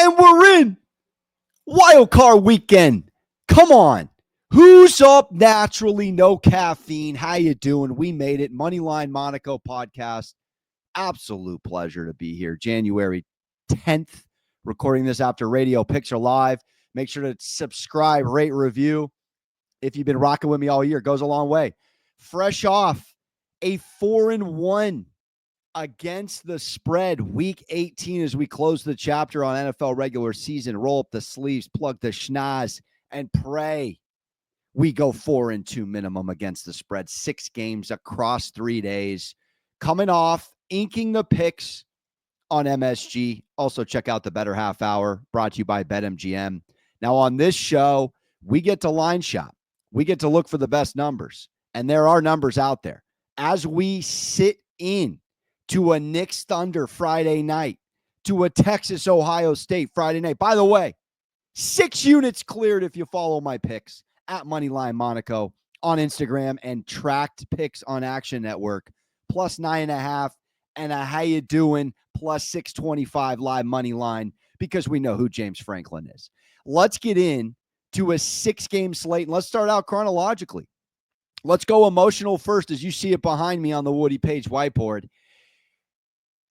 And we're in Wildcard weekend. Come on. Who's up naturally? No caffeine. How you doing? We made it. Moneyline Monaco podcast. Absolute pleasure to be here. January 10th. Recording this after Radio Picks are live. Make sure to subscribe, rate, review. If you've been rocking with me all year, it goes a long way. Fresh off a 4-1 against the spread, week 18, as we close the chapter on NFL regular season. Roll up the sleeves, plug the schnoz, and pray we go 4-2 minimum against the spread. 6 games across 3 days. Coming off, inking the picks on MSG. Also, check out the Better Half Hour, brought to you by BetMGM. Now, on this show, we get to line shop. We get to look for the best numbers, and there are numbers out there. As we sit in to a Knicks Thunder Friday night, to a Texas Ohio State Friday night. By the way, 6 units cleared if you follow my picks at Moneyline Monaco on Instagram and Tracked Picks on Action Network. Plus 9.5 and a how you doing plus 625 live money line, because we know who James Franklin is. Let's get in to a 6-game slate, and let's start out chronologically. Let's go emotional first, as you see it behind me on the Woody Page whiteboard.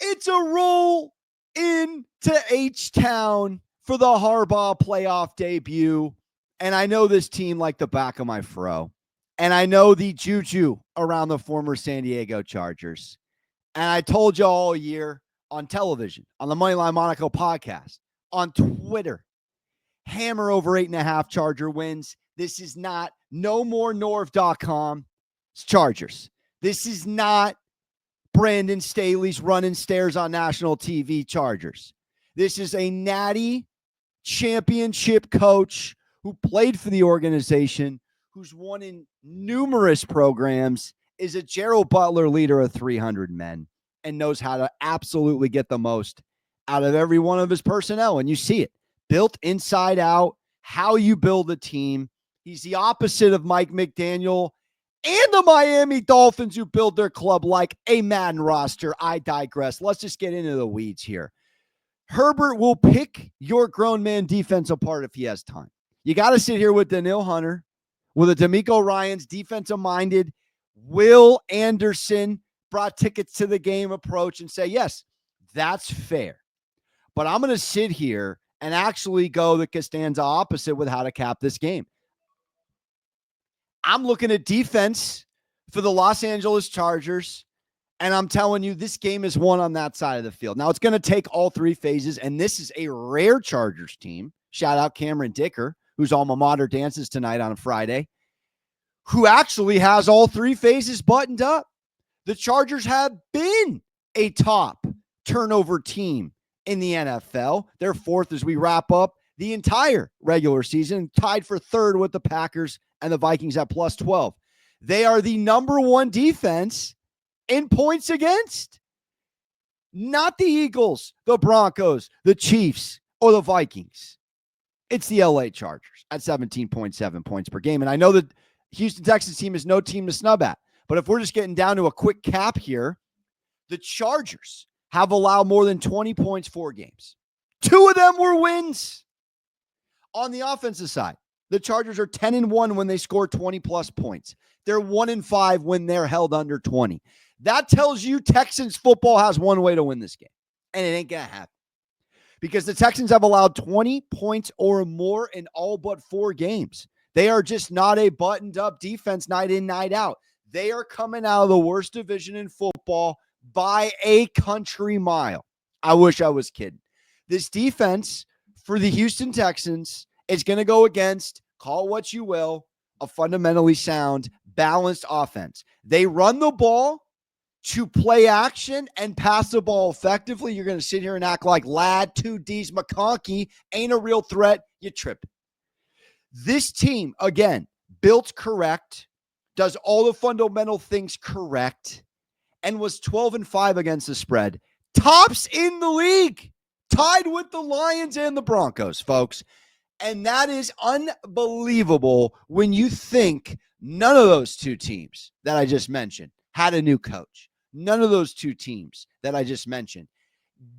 It's a roll into H-Town for the Harbaugh playoff debut. And I know this team like the back of my fro. And I know the juju around the former San Diego Chargers. And I told you all year on television, on the Moneyline Monaco podcast, on Twitter, hammer over 8.5 Charger wins. This is not nomorenorv.com. It's Chargers. This is not Brandon Staley's running stairs on national TV. Chargers. This is a natty championship coach who played for the organization, who's won in numerous programs, is a Gerald Butler leader of 300 men, and knows how to absolutely get the most out of every one of his personnel. And you see it built inside out, how you build a team. He's the opposite of Mike McDaniel and the Miami Dolphins, who build their club like a Madden roster. I digress. Let's just get into the weeds here. Herbert will pick your grown man defense apart if he has time. You got to sit here with Daniil Hunter, with a D'Amico Ryans defensive-minded, Will Anderson brought tickets to the game approach, and say, yes, that's fair. But I'm going to sit here and actually go the Costanza opposite with how to cap this game. I'm looking at defense for the Los Angeles Chargers, and I'm telling you, this game is won on that side of the field. Now, it's going to take all 3 phases, and this is a rare Chargers team. Shout out Cameron Dicker, whose alma mater dances tonight on a Friday, who actually has all 3 phases buttoned up. The Chargers have been a top turnover team in the NFL. They're 4th as we wrap up the entire regular season, tied for 3rd with the Packers and the Vikings at plus 12. They are the number 1 defense in points against. Not the Eagles, the Broncos, the Chiefs, or the Vikings. It's the LA Chargers at 17.7 points per game. And I know that Houston Texans team is no team to snub at. But if we're just getting down to a quick cap here, the Chargers have allowed more than 20 points 4 games. 2 of them were wins. On the offensive side, the Chargers are 10-1 when they score 20-plus points. They're 1-5 when they're held under 20. That tells you Texans football has one way to win this game, and it ain't going to happen. Because the Texans have allowed 20 points or more in all but 4 games. They are just not a buttoned-up defense night in, night out. They are coming out of the worst division in football by a country mile. I wish I was kidding. This defense for the Houston Texans is going to go against, call it what you will, a fundamentally sound, balanced offense. They run the ball to play action and pass the ball effectively. You're going to sit here and act like Ladd, 2Ds, McConkey ain't a real threat. You trip. This team, again, built correct, does all the fundamental things correct, and was 12-5 against the spread. Tops in the league, tied with the Lions and the Broncos, folks. And that is unbelievable when you think none of those 2 teams that I just mentioned had a new coach. None of those 2 teams that I just mentioned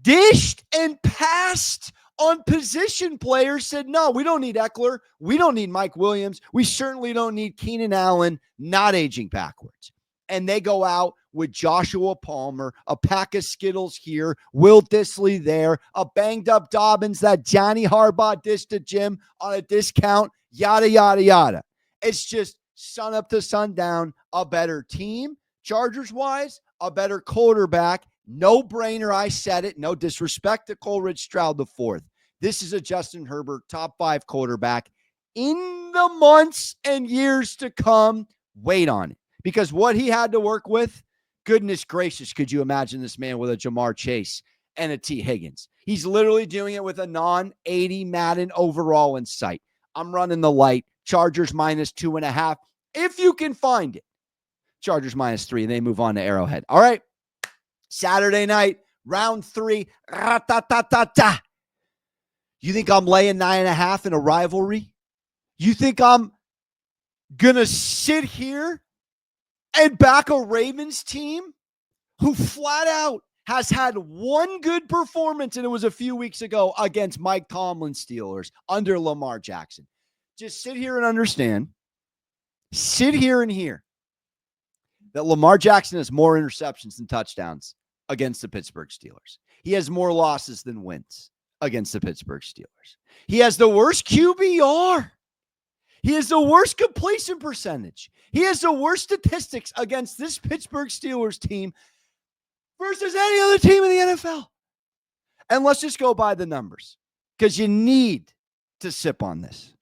dished and passed on position players said, no, we don't need Eckler. We don't need Mike Williams. We certainly don't need Keenan Allen, not aging backwards. And they go out with Joshua Palmer, a pack of Skittles here, Will Dissly there, a banged-up Dobbins that Johnny Harbaugh dished to Jim on a discount, yada, yada, yada. It's just sun up to sundown, a better team, Chargers-wise, a better quarterback. No brainer, I said it. No disrespect to Coleridge Stroud IV. This is a Justin Herbert top 5 quarterback in the months and years to come. Wait on it. Because what he had to work with, goodness gracious, could you imagine this man with a Jamar Chase and a T. Higgins? He's literally doing it with a non-80 Madden overall in sight. I'm running the light. Chargers -2.5. If you can find it. Chargers -3, and they move on to Arrowhead. All right. Saturday night, round 3. Ra-ta-ta-ta-ta. You think I'm laying 9.5 in a rivalry? You think I'm going to sit here and back a Ravens team who flat out has had one good performance, and it was a few weeks ago against Mike Tomlin's Steelers under Lamar Jackson? Just sit here and understand. Sit here and hear that Lamar Jackson has more interceptions than touchdowns against the Pittsburgh Steelers. He has more losses than wins against the Pittsburgh Steelers. He has the worst QBR. He has the worst completion percentage. He has the worst statistics against this Pittsburgh Steelers team versus any other team in the NFL. And let's just go by the numbers because you need to sip on this.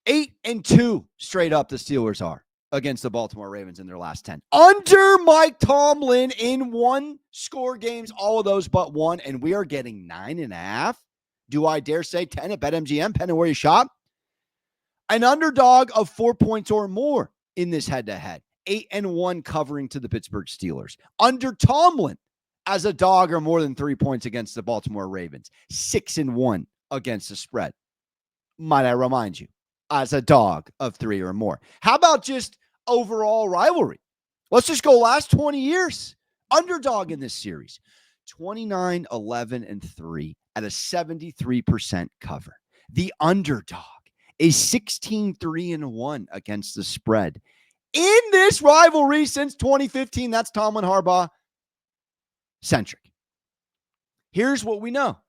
8-2 straight up the Steelers are against the Baltimore Ravens in their last 10. Under Mike Tomlin in one-score games, all of those but one, and we are getting 9.5. Do I dare say 10 at BetMGM, depending where you shop? An underdog of 4 points or more in this head-to-head. 8-1 covering to the Pittsburgh Steelers. Under Tomlin as a dog or more than 3 points against the Baltimore Ravens. 6-1 against the spread. Might I remind you, as a dog of 3 or more. How about just overall rivalry? Let's just go last 20 years. Underdog in this series. 29-11-3 at a 73% cover. The underdog is 16-3-1 against the spread. In this rivalry since 2015, that's Tomlin Harbaugh centric. Here's what we know.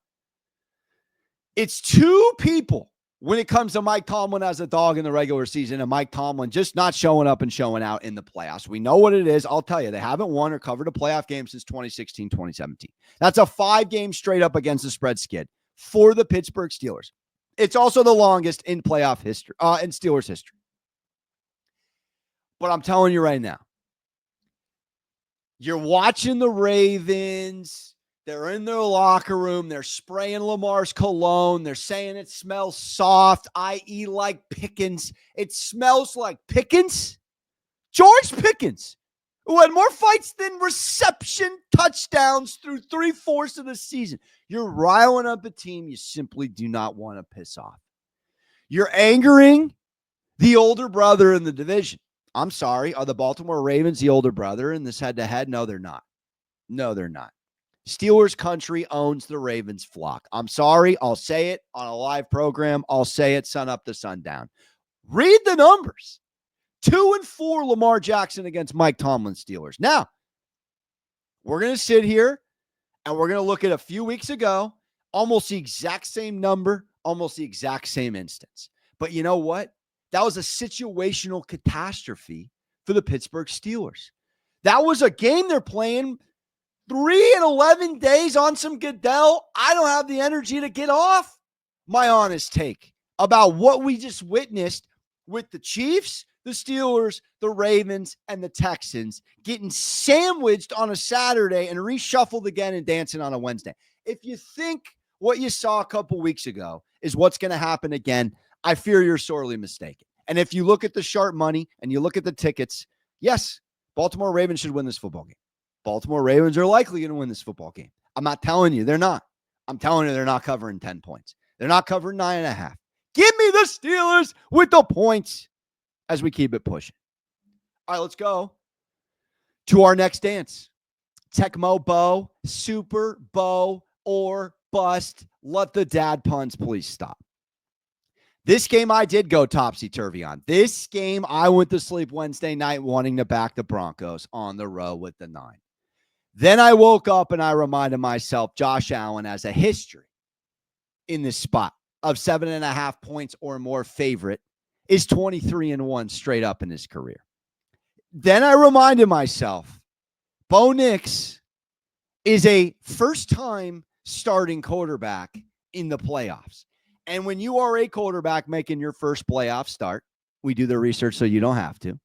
It's two people when it comes to Mike Tomlin as a dog in the regular season and Mike Tomlin just not showing up and showing out in the playoffs. We know what it is. I'll tell you, they haven't won or covered a playoff game since 2016, 2017. That's a 5-game straight up against the spread skid for the Pittsburgh Steelers. It's also the longest in playoff history, in Steelers history. But I'm telling you right now, you're watching the Ravens. They're in their locker room. They're spraying Lamar's cologne. They're saying it smells soft, i.e. like Pickens. It smells like Pickens. George Pickens, who had more fights than reception touchdowns through 3/4 of the season. You're riling up a team you simply do not want to piss off. You're angering the older brother in the division. I'm sorry. Are the Baltimore Ravens the older brother in this head-to-head? No, they're not. No, they're not. Steelers country owns the Ravens flock. I'm sorry. I'll say it on a live program. I'll say it sun up to sundown. Read the numbers. 2-4 Lamar Jackson against Mike Tomlin Steelers. Now, we're going to sit here and we're going to look at a few weeks ago, almost the exact same number, almost the exact same instance. But you know what? That was a situational catastrophe for the Pittsburgh Steelers. That was a game they're playing 3 and 11 days on some Goodell. I don't have the energy to get off my honest take about what we just witnessed with the Chiefs, the Steelers, the Ravens, and the Texans getting sandwiched on a Saturday and reshuffled again and dancing on a Wednesday. If you think what you saw a couple weeks ago is what's going to happen again, I fear you're sorely mistaken. And if you look at the sharp money and you look at the tickets, yes, Baltimore Ravens should win this football game. Baltimore Ravens are likely going to win this football game. I'm not telling you they're not. I'm telling you they're not covering 10 points. They're not covering 9.5. Give me the Steelers with the points as we keep it pushing. All right, let's go to our next dance. Tecmo Bowl, Super Bowl, or bust. Let the dad puns please stop. This game I did go topsy-turvy on. This game I went to sleep Wednesday night wanting to back the Broncos on the road with the 9. Then I woke up and I reminded myself Josh Allen has a history in this spot of 7.5 points or more favorite, is 23-1 straight up in his career. Then I reminded myself Bo Nix is a first-time starting quarterback in the playoffs. And when you are a quarterback making your first playoff start, we do the research so you don't have to,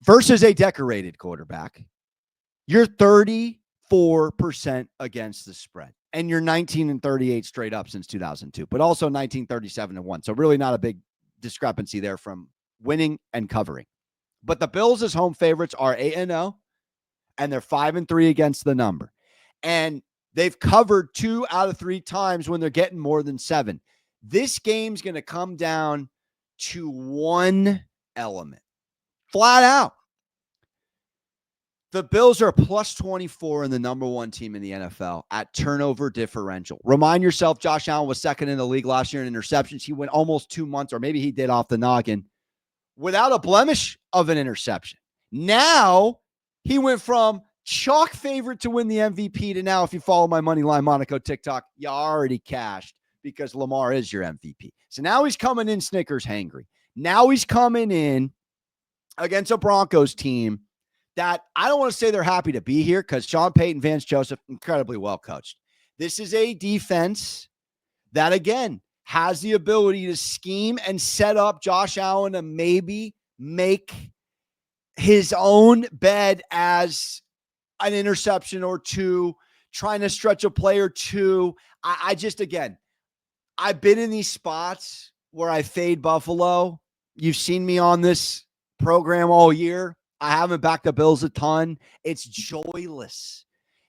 versus a decorated quarterback, you're 34% against the spread. And you're 19-38 straight up since 2002, but also 19-37-1. So really not a big discrepancy there from winning and covering. But the Bills as home favorites are 8-0, and they're 5-3 against the number. And they've covered 2 out of 3 times when they're getting more than 7. This game's going to come down to one element. Flat out. The Bills are plus 24 and the number 1 team in the NFL at turnover differential. Remind yourself, Josh Allen was second in the league last year in interceptions. He went almost 2 months, or maybe he did off the noggin, without a blemish of an interception. Now, he went from chalk favorite to win the MVP to now, if you follow my Moneyline Monaco TikTok, you already cashed because Lamar is your MVP. So now he's coming in Snickers hangry. Now he's coming in against a Broncos team that I don't want to say they're happy to be here because Sean Payton, Vance Joseph, incredibly well coached. This is a defense that, again, has the ability to scheme and set up Josh Allen to maybe make his own bed as an interception or 2, trying to stretch a play or 2. I just, again, I've been in these spots where I fade Buffalo. You've seen me on this program all year. I haven't backed the Bills a ton. It's joyless.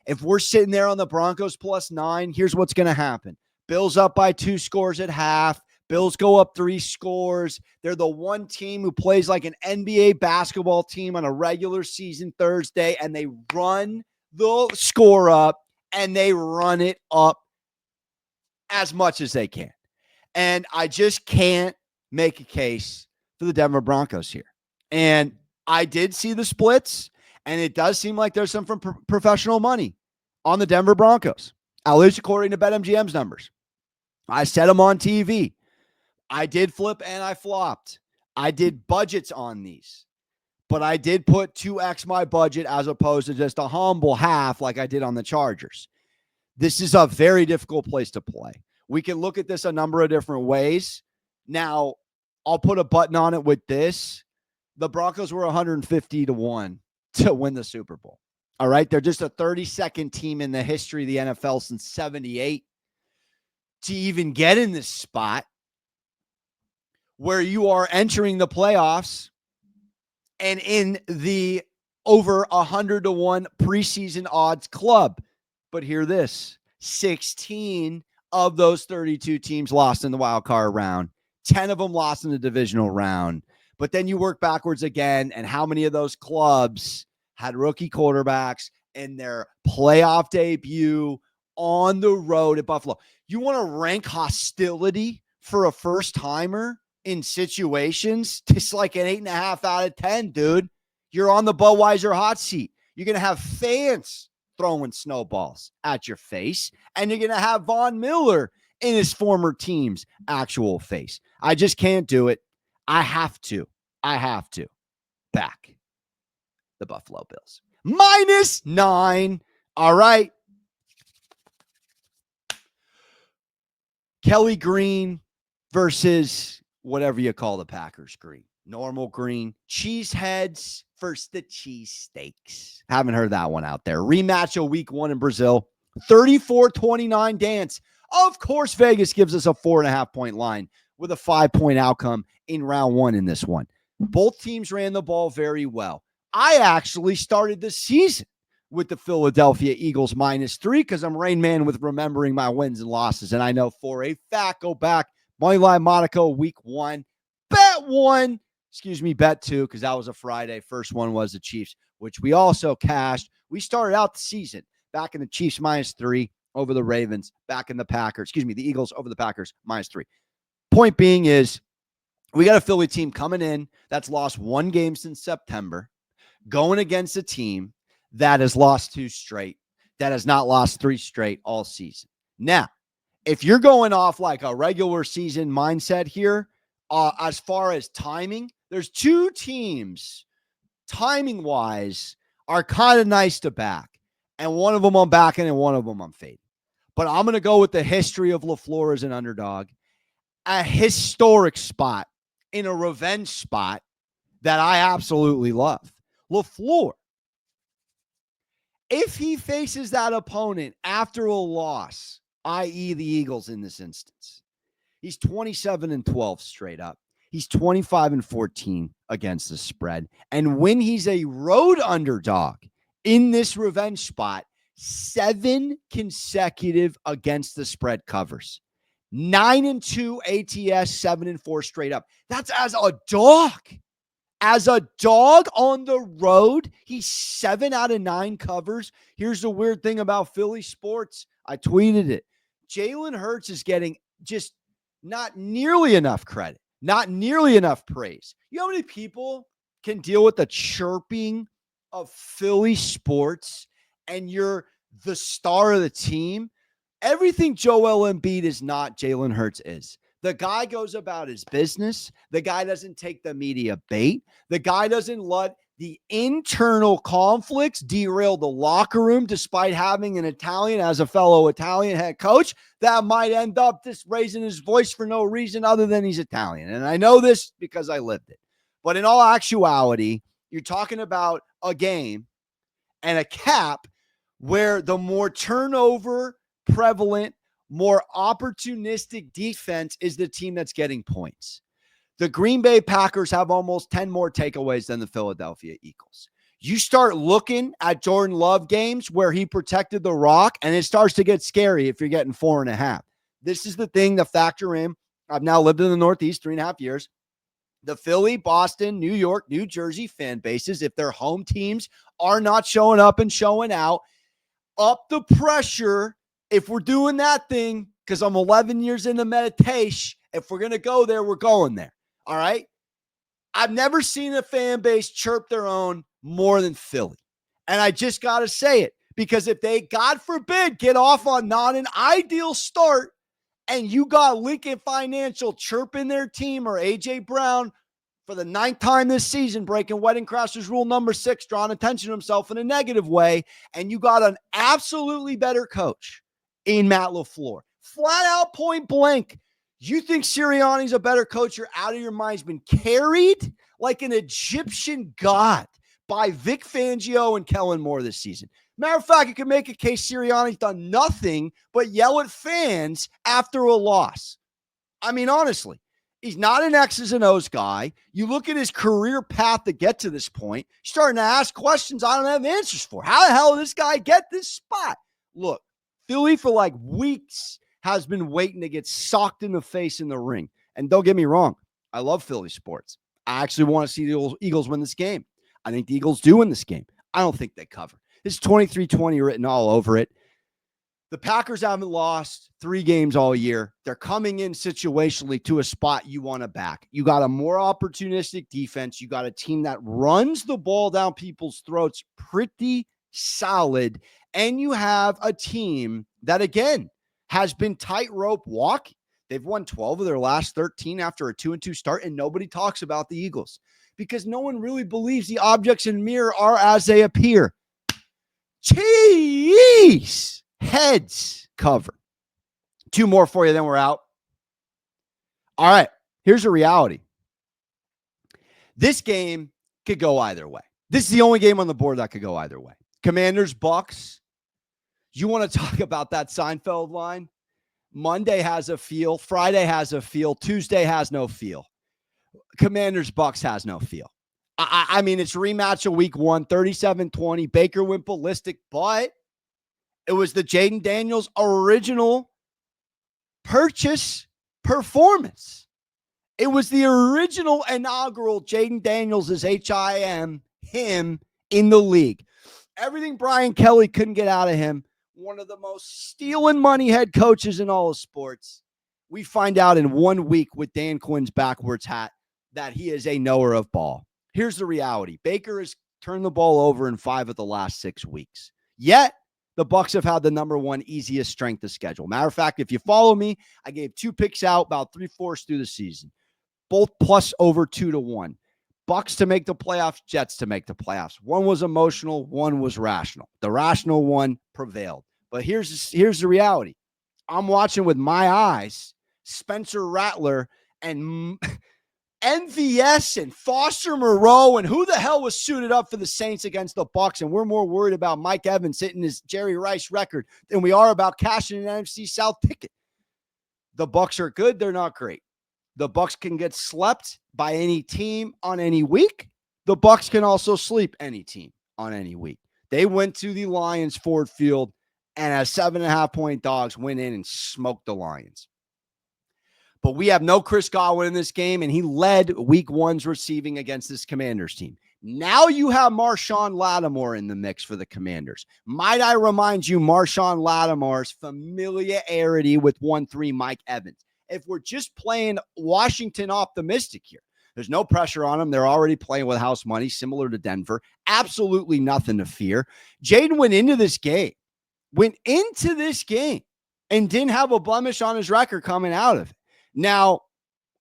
If we're sitting there on the Broncos plus 9, here's what's going to happen. Bills up by 2 scores at half. Bills go up 3 scores. They're the one team who plays like an NBA basketball team on a regular season Thursday, and they run the score up, and they run it up as much as they can. And I just can't make a case for the Denver Broncos here. And I did see the splits, and it does seem like there's some professional money on the Denver Broncos, at least according to BetMGM's numbers. I said them on TV. I did flip and I flopped. I did budgets on these, but I did put 2x my budget as opposed to just a humble half like I did on the Chargers. This is a very difficult place to play. We can look at this a number of different ways. Now, I'll put a button on it with this. The Broncos were 150-1 to win the Super Bowl. All right. They're just a 32nd team in the history of the NFL since 78 to even get in this spot where you are entering the playoffs and in the over 100-1 preseason odds club. But hear this, 16 of those 32 teams lost in the wild card round. 10 of them lost in the divisional round. But then you work backwards again, and how many of those clubs had rookie quarterbacks in their playoff debut on the road at Buffalo? You want to rank hostility for a first-timer in situations? It's like an 8.5 out of 10, dude. You're on the Budweiser hot seat. You're going to have fans throwing snowballs at your face, and you're going to have Von Miller in his former team's actual face. I just can't do it. I have to back the Buffalo Bills. -9. All right. Kelly green versus whatever you call the Packers green. Normal green. Cheeseheads versus the cheesesteaks. Haven't heard that one out there. Rematch of week 1 in Brazil. 34-29 dance. Of course, Vegas gives us a 4.5-point line with a 5-point outcome in round 1 in this one. Both teams ran the ball very well. I actually started the season with the Philadelphia Eagles -3 because I'm Rain Man with remembering my wins and losses. And I know for a fact, go back, Moneyline Monaco week 1, bet 1, bet 2, because that was a Friday. First one was the Chiefs, which we also cashed. We started out the season back in the Chiefs -3. over the Ravens, back in the Packers. Excuse me, the Eagles over the Packers, -3. Point being is we got a Philly team coming in that's lost 1 game since September, going against a team that has lost 2 straight, that has not lost 3 straight all season. Now, if you're going off like a regular season mindset here, as far as timing, there's 2 teams, timing-wise, are kind of nice to back. And one of them I'm backing and one of them I'm fading. But I'm going to go with the history of LaFleur as an underdog, a historic spot in a revenge spot that I absolutely love. LaFleur, if he faces that opponent after a loss, i.e. the Eagles in this instance, he's 27-12 straight up. He's 25-14 against the spread. And when he's a road underdog in this revenge spot, 7 consecutive against the spread covers. 9-2 ATS, 7-4 straight up. That's as a dog. As a dog on the road, he's 7 out of 9 covers. Here's the weird thing about Philly sports. I tweeted it. Jalen Hurts is getting just not nearly enough credit, not nearly enough praise. You know how many people can deal with the chirping of Philly sports and you're the star of the team? Everything Joel Embiid is not, Jalen Hurts is. The guy goes about his business. The guy doesn't take the media bait. The guy doesn't let the internal conflicts derail the locker room, despite having an Italian as a fellow Italian head coach that might end up just raising his voice for no reason other than he's Italian. And I know this because I lived it. But in all actuality, you're talking about a game and a cap where the more turnover prevalent, more opportunistic defense is the team that's getting points. The Green Bay Packers have almost 10 more takeaways than the Philadelphia Eagles. You start looking at Jordan Love games where he protected the rock, and it starts to get scary if you're getting 4.5. This is the thing to factor in. I've now lived in the Northeast 3.5 years. The Philly, Boston, New York, New Jersey fan bases, if their home teams are not showing up and showing out, up the pressure. If we're doing that thing, because I'm 11 years into meditation, if we're going to go there, we're going there. All right? I've never seen a fan base chirp their own more than Philly. And I just got to say it, because if they, God forbid, get off on not an ideal start and you got Lincoln Financial chirping their team or A.J. Brown for the 9th time this season, breaking Wedding Crashers rule number 6, drawing attention to himself in a negative way, and you got an absolutely better coach in Matt LaFleur, flat out point blank, you think Sirianni's a better coach? You're out of your mind. He's been carried like an Egyptian god by Vic Fangio and Kellen Moore this season. Matter of fact, you can make a case Sirianni's done nothing but yell at fans after a loss. I mean, honestly, he's not an X's and O's guy. You look at his career path to get to this point, you're starting to ask questions I don't have answers for. How the hell did this guy get this spot? Look, Philly for like weeks has been waiting to get socked in the face in the ring. And don't get me wrong, I love Philly sports. I actually want to see the Eagles win this game. I think the Eagles do win this game. I don't think they cover. This is 23-20 written all over it. The Packers haven't lost 3 games all year. They're coming in situationally to a spot you want to back. You got a more opportunistic defense. You got a team that runs the ball down people's throats pretty solid. And you have a team that, again, has been tightrope walking. They've won 12 of their last 13 after a 2-2 start, and nobody talks about the Eagles because no one really believes the objects in the mirror are as they appear. Jeez! Heads cover. 2 more for you, then we're out. All right, here's a reality. This game could go either way. This is the only game on the board that could go either way. Commanders, Bucks. You want to talk about that Seinfeld line? Monday has a feel. Friday has a feel. Tuesday has no feel. Commanders, Bucks has no feel. I mean, it's a rematch of week 1, 37-20. Baker went ballistic, but it was the Jaden Daniels original purchase performance. It was the original inaugural Jaden Daniels as him in the league. Everything Brian Kelly couldn't get out of him one of the most stealing money head coaches in all of sports. We find out in 1 week with Dan Quinn's backwards hat that he is a knower of ball. Here's the reality. Baker has turned the ball over in 5 of the last 6 weeks. Yet, the Bucs have had the number one easiest strength of schedule. Matter of fact, if you follow me, I gave 2 picks out about 3/4 through the season. Both plus over 2-1. Bucs to make the playoffs, Jets to make the playoffs. One was emotional, one was rational. The rational one prevailed. But here's the reality. I'm watching with my eyes Spencer Rattler and MVS and Foster Moreau and who the hell was suited up for the Saints against the Bucs, and we're more worried about Mike Evans hitting his Jerry Rice record than we are about cashing an NFC South ticket. The Bucs are good, they're not great. The Bucs can get slept by any team on any week. The Bucs can also sleep any team on any week. They went to the Lions Ford Field and as 7.5-point dogs went in and smoked the Lions. But we have no Chris Godwin in this game, and he led week 1's receiving against this Commanders team. Now you have Marshawn Lattimore in the mix for the Commanders. Might I remind you Marshawn Lattimore's familiarity with 1-3 Mike Evans. If we're just playing Washington optimistic here, there's no pressure on them. They're already playing with house money, similar to Denver. Absolutely nothing to fear. Jaden went into this game and didn't have a blemish on his record coming out of it. Now,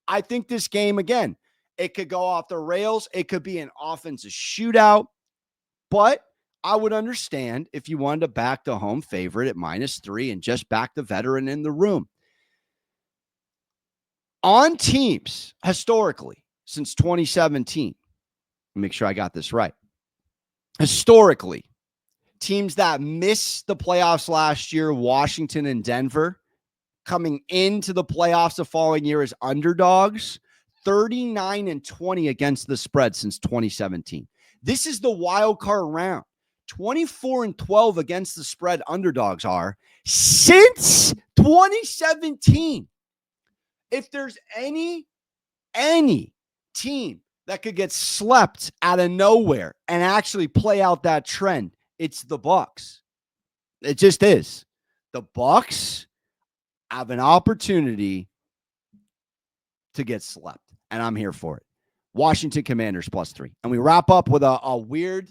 I think this game, again, it could go off the rails. It could be an offensive shootout. But I would understand if you wanted to back the home favorite at -3 and just back the veteran in the room. On teams, historically, since 2017, make sure I got this right. Historically, teams that missed the playoffs last year, Washington and Denver, coming into the playoffs the following year as underdogs, 39-20 against the spread since 2017. This is the wild card round. 24-12 against the spread underdogs are since 2017. If there's any team that could get slept out of nowhere and actually play out that trend, it's the Bucs. It just is. The Bucs have an opportunity to get slept, and I'm here for it. Washington Commanders +3. And we wrap up with a weird,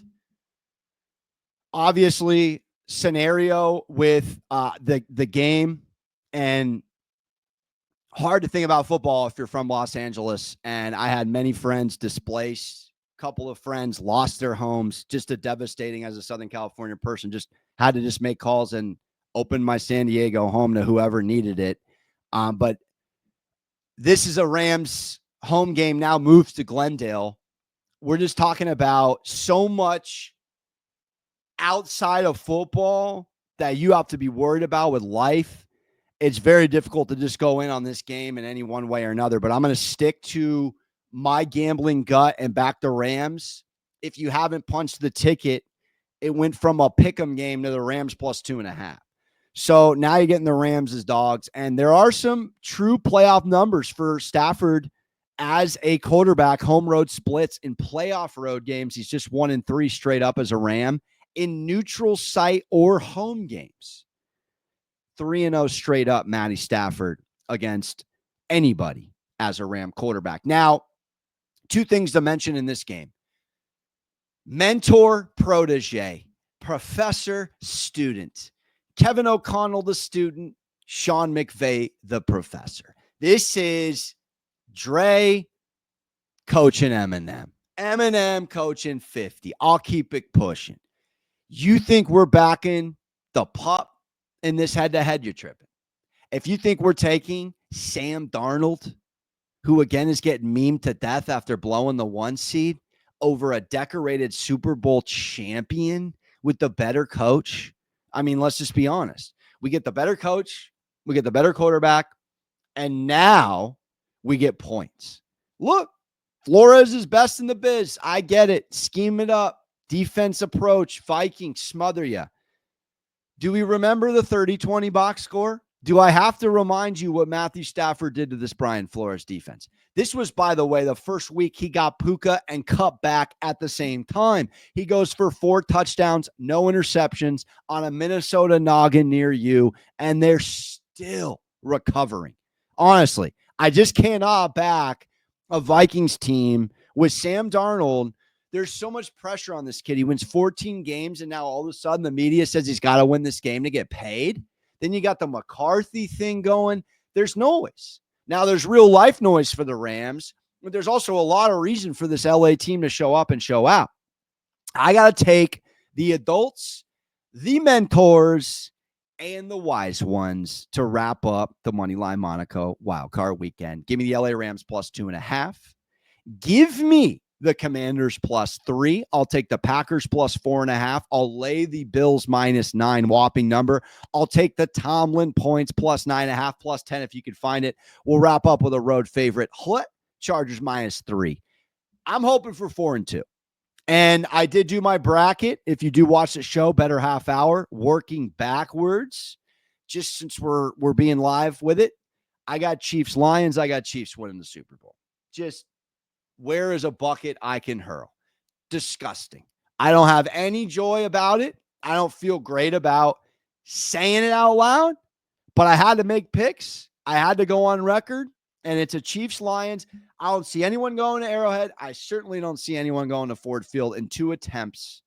obviously, scenario with the game, and hard to think about football if you're from Los Angeles. And I had many friends displaced, a couple of friends lost their homes. Just a devastating, as a Southern California person, just had to just make calls and open my San Diego home to whoever needed it. But this is a Rams home game now, moves to Glendale. We're just talking about so much outside of football that you have to be worried about with life. It's very difficult to just go in on this game in any one way or another, but I'm going to stick to my gambling gut and back the Rams. If you haven't punched the ticket, it went from a pick'em game to the Rams +2.5. So now you're getting the Rams as dogs, and there are some true playoff numbers for Stafford as a quarterback. Home road splits in playoff road games. He's just 1-3 straight up as a Ram. In neutral site or home games, 3-0 straight up, Matty Stafford against anybody as a Ram quarterback. Now, 2 things to mention in this game. Mentor, protege, professor, student. Kevin O'Connell, the student. Sean McVay, the professor. This is Dre coaching Eminem. Eminem coaching 50. I'll keep it pushing. You think we're backing the pup in this head-to-head, you're tripping. If you think we're taking Sam Darnold, who again is getting memed to death after blowing the 1 seed, over a decorated Super Bowl champion with the better coach, I mean, let's just be honest. We get the better coach, we get the better quarterback, and now we get points. Look, Flores is best in the biz. I get it. Scheme it up. Defense approach. Vikings smother you. Do we remember the 30-20 box score? Do I have to remind you what Matthew Stafford did to this Brian Flores defense? This was, by the way, the first week he got Puka and cut back at the same time. He goes for 4 touchdowns, no interceptions on a Minnesota noggin near you, and they're still recovering. Honestly, I just cannot back a Vikings team with Sam Darnold. There's so much pressure on this kid. He wins 14 games, and now all of a sudden the media says he's got to win this game to get paid. Then you got the McCarthy thing going. There's noise. Now there's real life noise for the Rams, but there's also a lot of reason for this LA team to show up and show out. I got to take the adults, the mentors, and the wise ones to wrap up the Moneyline Monaco Wildcard weekend. Give me the LA Rams plus 2.5. Give me the Commanders plus 3. I'll take the Packers plus 4.5. I'll lay the Bills -9, whopping number. I'll take the Tomlin points plus 9.5, plus 10 if you could find it. We'll wrap up with a road favorite. Chargers -3. I'm hoping for 4-2. And I did do my bracket. If you do watch the show, better half hour, working backwards, just since we're being live with it. I got Chiefs Lions. I got Chiefs winning the Super Bowl. Just where is a bucket I can hurl? Disgusting. I don't have any joy about it. I don't feel great about saying it out loud, but I had to make picks. I had to go on record, and it's a Chiefs Lions. I don't see anyone going to Arrowhead. I certainly don't see anyone going to Ford Field in 2 attempts,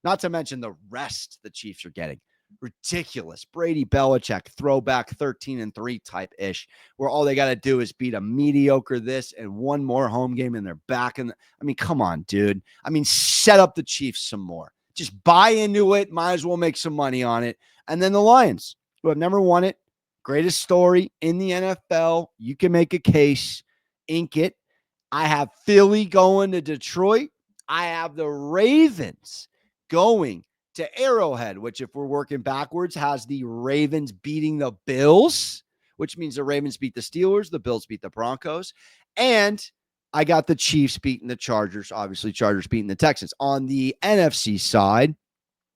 not to mention the rest the Chiefs are getting. Ridiculous. Brady Belichick throwback 13-3 type ish, where all they got to do is beat a mediocre this and one more home game and they're back. I mean, come on, dude. I mean, set up the Chiefs some more. Just buy into it. Might as well make some money on it. And then the Lions, who have never won it. Greatest story in the NFL. You can make a case. Ink it. I have Philly going to Detroit. I have the Ravens going to Arrowhead, which, if we're working backwards, has the Ravens beating the Bills, which means the Ravens beat the Steelers, the Bills beat the Broncos, and I got the Chiefs beating the Chargers, obviously Chargers beating the Texans. On the NFC side,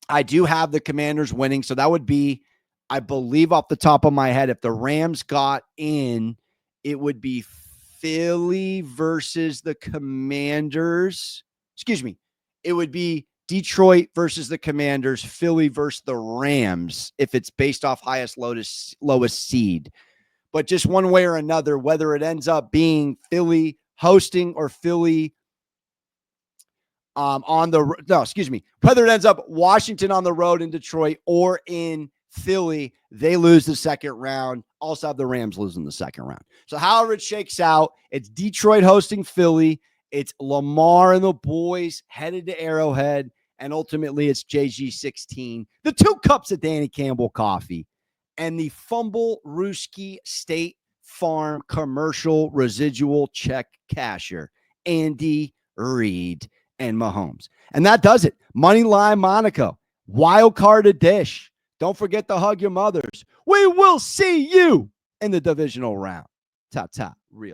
I do have the Commanders winning, so that would be, I believe off the top of my head, if the Rams got in, it would be Philly versus the Commanders. Excuse me. It would be Detroit versus the Commanders, Philly versus the Rams, if it's based off highest, lowest seed. But just one way or another, whether it ends up being Philly hosting or Philly whether it ends up Washington on the road in Detroit or in Philly, they lose the second round. Also have the Rams losing the second round. So however it shakes out, it's Detroit hosting Philly. It's Lamar and the boys headed to Arrowhead. And ultimately, it's JG16, the 2 cups of Danny Campbell coffee, and the Fumble Rooski State Farm commercial residual check cashier, Andy Reid and Mahomes. And that does it. Moneyline Monaco, wild card a dish. Don't forget to hug your mothers. We will see you in the divisional round. Ta-ta. Real.